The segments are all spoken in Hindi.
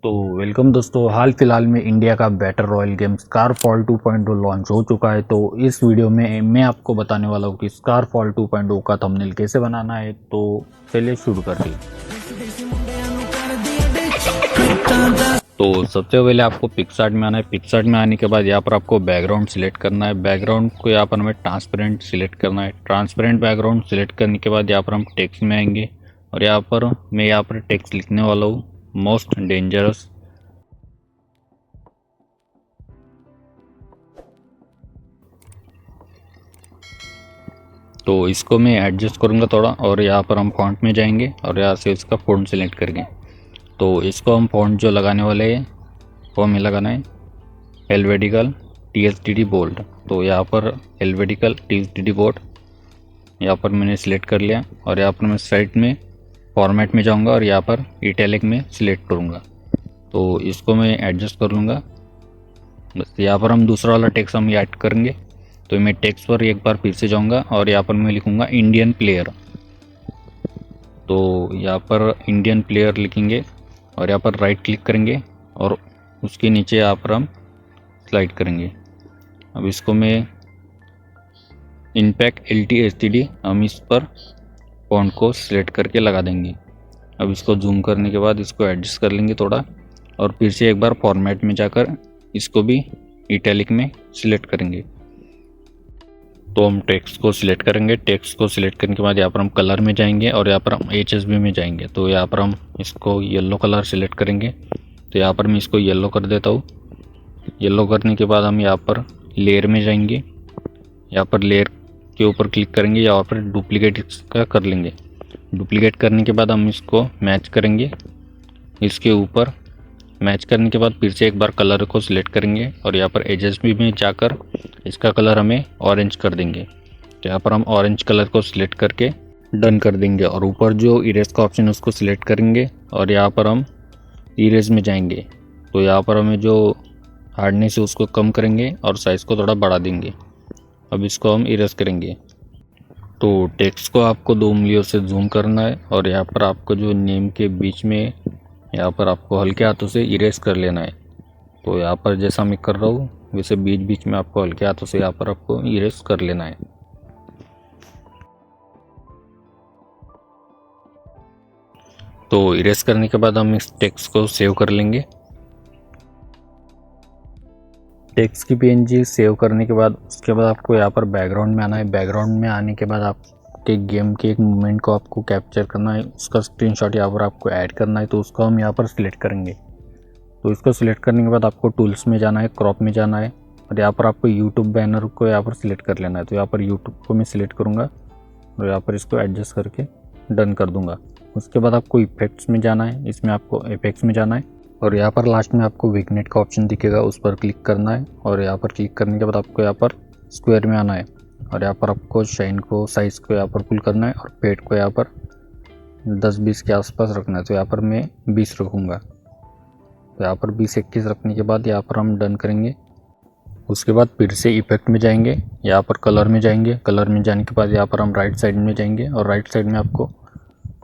तो वेलकम दोस्तों, हाल फिलहाल में इंडिया का battle royal game Scarfall 2.0 launch हो चुका है। तो इस वीडियो में मैं आपको बताने वाला हूँ कि स्कारफॉल 2.0 का थंबनेल कैसे बनाना है। तो चलिए शुरू करते हैं। तो सबसे पहले आपको पिक्सार्ट में आना है। पिक्सार्ट में आने के बाद यहाँ पर आपको बैकग्राउंड सिलेक्ट करना है। बैकग्राउंड को यहाँ पर हमें ट्रांसपेरेंट सिलेक्ट करना है। ट्रांसपेरेंट बैकग्राउंड सिलेक्ट करने के बाद यहाँ पर हम टेक्स्ट में आएंगे और मैं यहाँ पर टेक्स्ट लिखने वाला हूँ, मोस्ट डेंजरस। तो इसको मैं एडजस्ट करूँगा थोड़ा और यहाँ पर हम फॉन्ट में जाएंगे और यहाँ से इसका फॉन्ट सेलेक्ट करेंगे। तो इसको हम फॉन्ट जो लगाने वाले हैं वो हमें लगाना है हेल्वेटिकल THDD बोल्ड। तो यहाँ पर हेल्वेटिकल THDD बोल्ड यहाँ पर मैंने सिलेक्ट कर लिया और यहाँ पर मैं साइड में फॉर्मेट में जाऊँगा और यहाँ पर इटैलिक में सिलेक्ट करूँगा। तो इसको मैं एडजस्ट कर लूँगा। बस यहाँ पर हम दूसरा वाला टेक्स्ट हम ऐड करेंगे। तो मैं टेक्स्ट पर एक बार फिर से जाऊँगा और यहाँ पर मैं लिखूँगा इंडियन प्लेयर। तो यहाँ पर इंडियन प्लेयर लिखेंगे और यहाँ पर राइट क्लिक करेंगे और उसके नीचे यहाँ पर हम स्लाइड करेंगे। अब इसको मैं इम्पैक्ट LTSTD हम इस पर फॉन्ट को सिलेक्ट करके लगा देंगे। अब इसको जूम करने के बाद इसको एडजस्ट कर लेंगे थोड़ा और फिर से एक बार फॉर्मेट में जाकर इसको भी इटैलिक में सिलेक्ट करेंगे। तो हम टेक्स्ट को सिलेक्ट करेंगे। टेक्स्ट को सिलेक्ट करने के बाद यहाँ पर हम कलर में जाएंगे और यहाँ पर हम HSB में जाएंगे। तो यहाँ पर हम इसको येलो कलर सिलेक्ट करेंगे। तो यहाँ पर मैं इसको येलो कर देता हूँ। येलो करने के बाद हम यहाँ पर लेयर में जाएंगे। यहाँ पर लेयर के ऊपर क्लिक करेंगे, यहाँ पर डुप्लीकेट इसका कर लेंगे। डुप्लीकेट करने के बाद हम इसको मैच करेंगे। इसके ऊपर मैच करने के बाद फिर से एक बार कलर को सिलेक्ट करेंगे और यहाँ पर HSB में जाकर इसका कलर हमें ऑरेंज कर देंगे। तो यहाँ पर हम ऑरेंज कलर को सिलेक्ट करके डन कर देंगे और ऊपर जो इरेज का ऑप्शन है उसको सिलेक्ट करेंगे और यहाँ पर हम इरेज में जाएंगे। तो यहाँ पर हमें जो हार्डनेस है उसको कम करेंगे और साइज़ को थोड़ा बढ़ा देंगे। अब इसको हम इरेज करेंगे। तो टेक्स्ट को आपको 2 उंगलियों से जूम करना है और यहाँ पर आपको जो नेम के बीच में यहाँ पर आपको हल्के हाथों से इरेज कर लेना है। तो यहाँ पर जैसा मैं कर रहा हूँ वैसे बीच बीच में आपको हल्के हाथों से यहाँ पर आपको इरेज कर लेना है। तो इरेज करने के बाद हम इस टेक्स्ट को सेव कर लेंगे। टेक्स्ट की PNG सेव करने के बाद उसके बाद आपको यहाँ पर बैकग्राउंड में आना है। बैकग्राउंड में आने के बाद आपके गेम के एक मोमेंट को आपको कैप्चर करना है, उसका स्क्रीनशॉट यहाँ पर आपको ऐड करना है। तो उसको हम यहाँ पर सिलेक्ट करेंगे। तो इसको सिलेक्ट करने के बाद आपको टूल्स में जाना है, क्रॉप में जाना है और यहाँ पर आपको यूट्यूब बैनर को यहाँ पर सिलेक्ट कर लेना है। तो यहाँ पर यूट्यूब को मैं सिलेक्ट करूँगा और यहाँ पर इसको एडजस्ट करके डन कर दूँगा। उसके बाद आपको इफेक्ट्स में जाना है। इसमें आपको इफेक्ट्स में जाना है और यहाँ पर लास्ट में आपको विग्नेट का ऑप्शन दिखेगा, उस पर क्लिक करना है और यहाँ पर क्लिक करने के बाद आपको यहाँ पर स्क्वायर में आना है और यहाँ पर आपको शाइन को साइज़ को यहाँ पर फुल करना है और पेट को यहाँ पर 10-20 के आसपास रखना है। तो यहाँ पर मैं 20 रखूँगा। तो यहाँ पर 20-21 रखने के बाद यहाँ पर हम डन करेंगे। उसके बाद फिर से इफेक्ट में जाएंगे, यहाँ पर कलर में जाएंगे। कलर में जाने के बाद यहाँ पर हम राइट साइड में जाएंगे और राइट साइड में आपको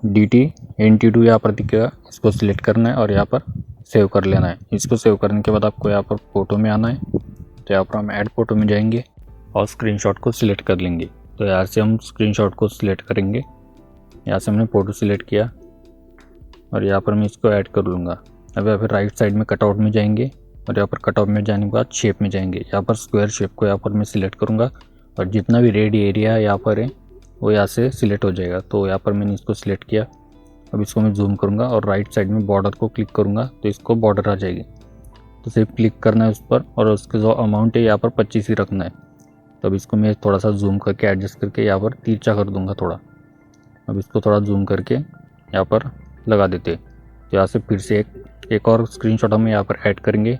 DT-NT2 यहाँ पर दिखेगा, इसको सिलेक्ट करना है और यहाँ पर सेव कर लेना है। इसको सेव करने के बाद आपको यहाँ पर फ़ोटो में आना है। तो यहाँ पर हम ऐड फ़ोटो में जाएंगे और स्क्रीनशॉट को सिलेक्ट कर लेंगे। तो यहाँ से हम स्क्रीनशॉट को सिलेक्ट करेंगे। यहाँ से हमने फ़ोटो सिलेक्ट किया और यहाँ पर मैं इसको ऐड कर लूँगा। अब यहाँ पर राइट साइड में कटआउट में जाएंगे और यहाँ पर कटआउट में जाने के बाद शेप में जाएंगे। यहाँ पर स्क्वायर शेप को यहाँ पर मैं सिलेक्ट करूँगा और जितना भी रेड एरिया यहाँ पर है वो यहाँ से सिलेक्ट हो जाएगा। तो यहाँ पर मैंने इसको सिलेक्ट किया। अब इसको मैं जूम करूँगा और राइट साइड में बॉर्डर को क्लिक करूँगा तो इसको बॉर्डर आ जाएगी। तो सिर्फ क्लिक करना है उस पर और उसके जो अमाउंट है यहाँ पर 25 ही रखना है। तो अब इसको मैं थोड़ा सा जूम करके एडजस्ट करके यहाँ पर तिरछा कर दूँगा थोड़ा। अब इसको थोड़ा जूम करके यहाँ पर लगा देते। तो यहाँ से फिर से एक और स्क्रीनशॉट हम यहाँ पर ऐड करेंगे।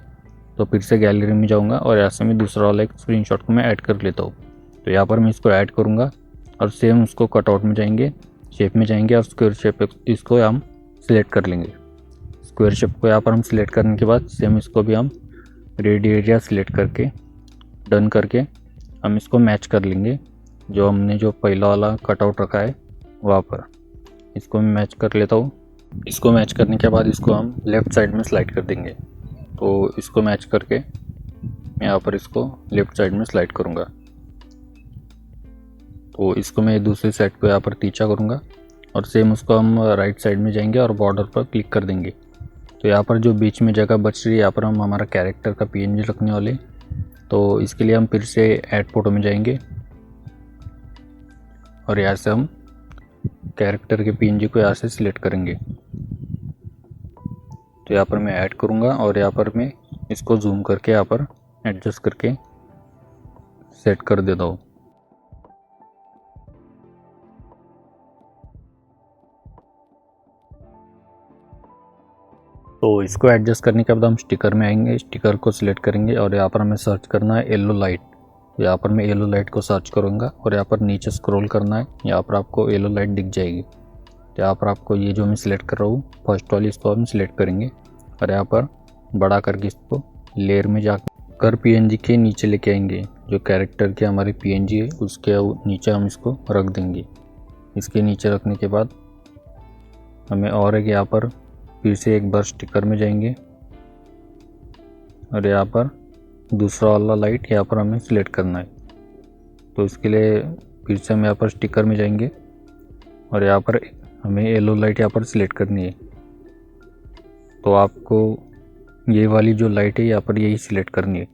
तो फिर से गैलरी में जाऊँगा और यहाँ से मैं दूसरा वाला एक स्क्रीनशॉट को मैं ऐड कर लेता हूँ। तो यहाँ पर मैं इसको ऐड करूँगा और सेम उसको कटआउट में जाएंगे, शेप में जाएंगे और स्क्वायर शेप इसको हम सिलेक्ट कर लेंगे। स्क्वायर शेप को यहाँ पर हम सिलेक्ट करने के बाद सेम इसको भी हम रेड एरिया सिलेक्ट करके डन करके हम इसको मैच कर लेंगे। जो हमने जो पहला वाला कटआउट रखा है वहाँ पर इसको मैं मैच कर लेता हूँ। इसको मैच करने के बाद इसको हम लेफ़्ट साइड में स्लाइड कर देंगे। तो इसको मैच करके मैं यहाँ पर इसको लेफ़्ट साइड में स्लाइड करूँगा। तो इसको मैं दूसरी साइड को यहाँ पर तीछा करूँगा और सेम उसको हम राइट साइड में जाएंगे और बॉर्डर पर क्लिक कर देंगे। तो यहाँ पर जो बीच में जगह बच रही है यहाँ पर हम हमारा कैरेक्टर का पीएनजी रखने वाले। तो इसके लिए हम फिर से ऐड फोटो में जाएंगे और यहाँ से हम कैरेक्टर के पीएनजी को यहाँ से सिलेक्ट करेंगे। तो यहाँ पर मैं ऐड करूँगा और यहाँ पर मैं इसको जूम करके यहाँ पर एडजस्ट करके सेट कर देता हूँ। तो इसको एडजस्ट करने के बाद हम स्टिकर में आएंगे, स्टिकर को सिलेक्ट करेंगे और यहाँ पर हमें सर्च करना है येलो लाइट। तो यहाँ पर मैं येलो लाइट को सर्च करूँगा और यहाँ पर नीचे स्क्रॉल करना है, यहाँ पर आपको येलो लाइट दिख जाएगी। तो यहाँ पर आपको ये जो मैं सिलेक्ट कर रहा हूँ फर्स्ट वाली, इसको हम सिलेक्ट करेंगे और यहाँ पर बड़ा करके इसको लेयर में जाकर पीएनजी के नीचे लेके आएंगे। जो कैरेक्टर के हमारे पीएनजी है उसके नीचे हम इसको रख देंगे। इसके नीचे रखने के बाद हमें और एक यहाँ पर फिर से एक बार स्टिकर में जाएंगे और यहाँ पर दूसरा वाला लाइट यहाँ पर हमें सिलेक्ट करना है। तो इसके लिए फिर से हम यहाँ पर स्टिकर में जाएंगे और यहाँ पर हमें येलो लाइट यहाँ पर सिलेक्ट करनी है। तो आपको ये वाली जो लाइट है यहाँ पर यही सिलेक्ट करनी है।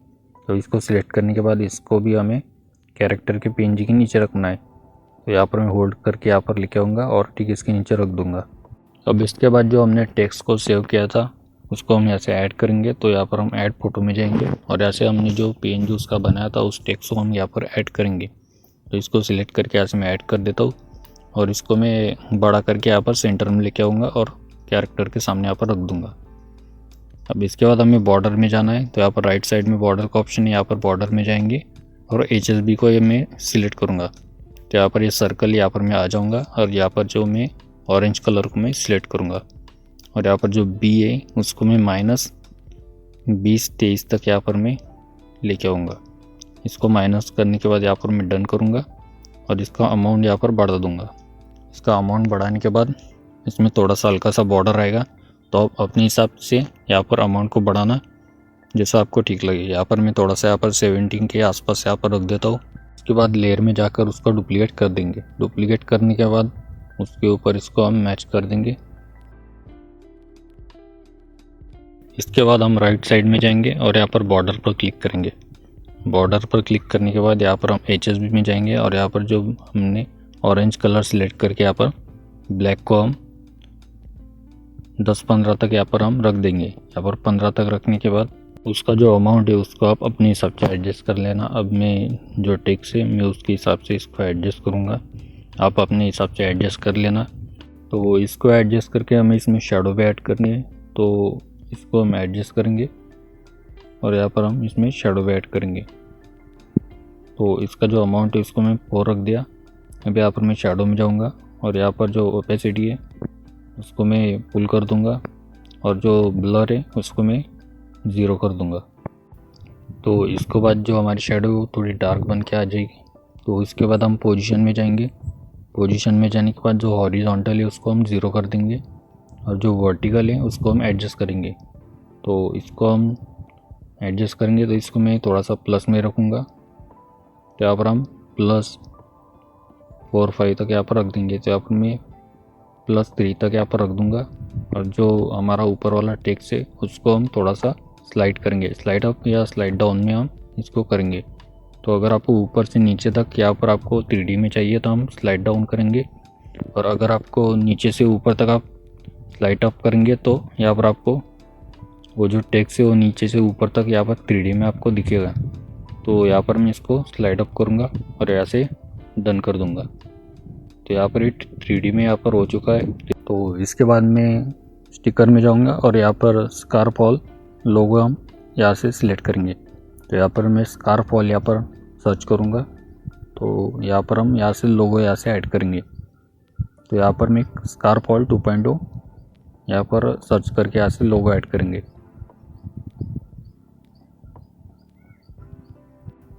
तो इसको सिलेक्ट करने के बाद इसको भी हमें कैरेक्टर के पीएनजी के नीचे रखना है। तो यहाँ पर मैं होल्ड करके यहाँ पर लेके आऊँगा और ठीक इसके नीचे रख दूँगा। अब इसके बाद जो हमने टेक्स्ट को सेव किया था उसको हम यहाँ से ऐड करेंगे। तो यहाँ पर हम ऐड फोटो में जाएंगे और यहाँ से हमने जो पीएनजी उसका बनाया था उस टेक्स्ट को हम यहाँ पर ऐड करेंगे। तो इसको सिलेक्ट करके यहाँ से मैं ऐड कर देता हूँ और इसको मैं बड़ा करके यहाँ पर सेंटर में लेके आऊँगा और कैरेक्टर के सामने यहाँ पर रख दूँगा। अब इसके बाद हमें बॉर्डर में जाना है। तो यहाँ पर राइट साइड में बॉर्डर का ऑप्शन है, यहाँ पर बॉर्डर में जाएंगे और HSB को ये मैं सिलेक्ट करूँगा। तो यहाँ पर ये सर्कल यहाँ पर मैं आ जाऊँगा और यहाँ पर जो मैं ऑरेंज कलर को मैं सिलेक्ट करूँगा और यहाँ पर जो B है उसको मैं -20-23 तक यहाँ पर मैं लेके आऊँगा। इसको माइनस करने के बाद यहाँ पर मैं डन करूँगा और इसका अमाउंट यहाँ पर बढ़ा दूँगा। इसका अमाउंट बढ़ाने के बाद इसमें थोड़ा सा हल्का सा बॉर्डर आएगा। तो आप अपने हिसाब से यहाँ पर अमाउंट को बढ़ाना जैसा आपको ठीक लगे। यहाँ पर मैं थोड़ा सा यहाँ पर 17 के आसपास यहाँ पर रख देता हूँ। उसके बाद लेयर में जाकर उसको डुप्लीकेट कर देंगे। डुप्लीकेट करने के बाद उसके ऊपर इसको हम मैच कर देंगे। इसके बाद हम राइट साइड में जाएंगे और यहाँ पर बॉर्डर पर क्लिक करेंगे। बॉर्डर पर क्लिक करने के बाद यहाँ पर हम HSB में जाएंगे और यहाँ पर जो हमने ऑरेंज कलर सिलेक्ट करके यहाँ पर ब्लैक को हम 10-15 तक यहाँ पर हम रख देंगे। यहाँ पर 15 तक रखने के बाद उसका जो अमाउंट है उसको आप अपने हिसाब से एडजस्ट कर लेना। अब मैं जो टेक्स्ट है मैं उसके हिसाब से इसको एडजस्ट करूँगा, आप अपने हिसाब से एडजस्ट कर लेना। तो इसको एडजस्ट करके हमें इसमें शैडो भी ऐड करनी है। तो इसको हम एडजस्ट करेंगे और यहाँ पर हम इसमें शैडो भी ऐड करेंगे। तो इसका जो अमाउंट है उसको मैं 4 रख दिया। अब यहाँ पर मैं शैडो में जाऊँगा और यहाँ पर जो ओपेसिटी है उसको मैं पुल कर दूँगा और जो ब्लर है उसको मैं 0 कर दूँगा। तो इसके बाद जो हमारी शैडो थोड़ी डार्क बन के आ जाएगी। तो इसके बाद हम पोजीशन में जाएंगे। पोजीशन में जाने के बाद जो हॉरिजॉन्टल है उसको हम 0 कर देंगे और जो वर्टिकल है उसको हम एडजस्ट करेंगे। तो इसको हम एडजस्ट करेंगे तो इसको मैं थोड़ा सा प्लस में रखूँगा। तो यहाँ पर हम +4-5 तक यहाँ पर रख देंगे। तो यहाँ पर मैं +3 तक यहाँ पर रख दूँगा और जो हमारा ऊपर वाला टेक्स्ट है उसको हम थोड़ा सा स्लाइड करेंगे। स्लाइड अप या स्लाइड डाउन में हम इसको करेंगे। तो अगर आपको ऊपर से नीचे तक यहाँ पर आपको 3D में चाहिए तो हम स्लाइड डाउन करेंगे और अगर आपको नीचे से ऊपर तक आप स्लाइड अप करेंगे तो यहाँ पर आपको वो जो टेक्स्ट है वो नीचे से ऊपर तक यहाँ पर 3D में आपको दिखेगा। तो यहाँ पर मैं इसको स्लाइड अप करूँगा और यहाँ से डन कर दूँगा। तो यहाँ पर 3D में यहाँ पर हो चुका है। तो इसके बाद मैं स्टिकर में जाऊँगा और यहाँ पर स्कार्फ ऑल लोगो हम यहाँ से सिलेक्ट करेंगे। तो यहाँ पर मैं स्कार्फ ऑल यहाँ पर सर्च करूँगा। तो यहाँ पर हम यहाँ से लोगो यहाँ से ऐड करेंगे। तो यहाँ पर मैं स्कार्फ ऑल 2.0 यहाँ पर सर्च करके यहाँ से लोगो ऐड करेंगे।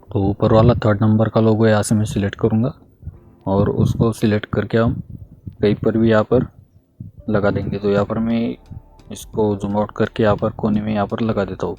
तो ऊपर वाला 3rd नंबर का लोगो यहाँ से मैं सिलेक्ट करूँगा और उसको सिलेक्ट करके हम कहीं पर भी यहाँ पर लगा देंगे। तो यहाँ पर मैं इसको जूम आउट करके यहाँ पर कोने में यहाँ पर लगा देता हूँ।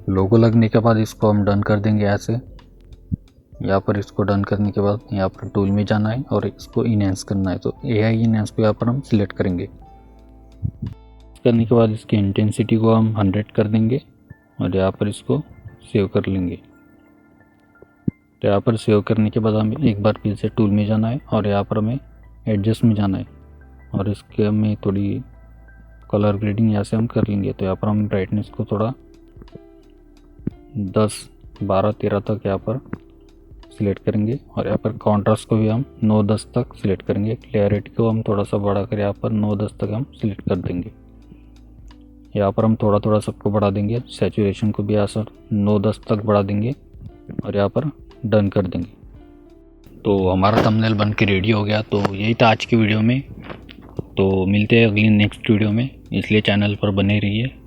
लोगो लगने के बाद इसको हम डन कर देंगे ऐसे। यहाँ पर इसको डन करने के बाद यहाँ पर टूल में जाना है और इसको इनहेंस करना है। तो AI इनहेंस को यहाँ पर हम सिलेक्ट करेंगे। करने के बाद इसकी इंटेंसिटी को हम 100 कर देंगे और यहाँ पर इसको सेव कर लेंगे। तो यहाँ पर सेव करने के बाद हमें एक बार फिर से टूल में जाना है और यहाँ पर हमें एडजस्ट में जाना है और इसके हमें थोड़ी कलर ग्रेडिंग यहाँ से हम कर लेंगे। तो यहाँ पर हम ब्राइटनेस को थोड़ा 10, 12, 13 तक यहाँ पर सिलेक्ट करेंगे और यहाँ पर कॉन्ट्रास्ट को भी हम 9, 10 तक सिलेक्ट करेंगे। क्लियरिटी को हम थोड़ा सा बढ़ा कर यहाँ पर 9, 10 तक हम सिलेक्ट कर देंगे। यहाँ पर हम थोड़ा थोड़ा सबको बढ़ा देंगे। सैचुरेशन को भी यहाँ से 9, 10 तक बढ़ा देंगे और यहाँ पर डन कर देंगे। तो हमारा थंबनेल बन के रेडी हो गया। तो यही था आज की वीडियो में। तो मिलते हैं अगली नेक्स्ट वीडियो में, इसलिए चैनल पर बने रहिए।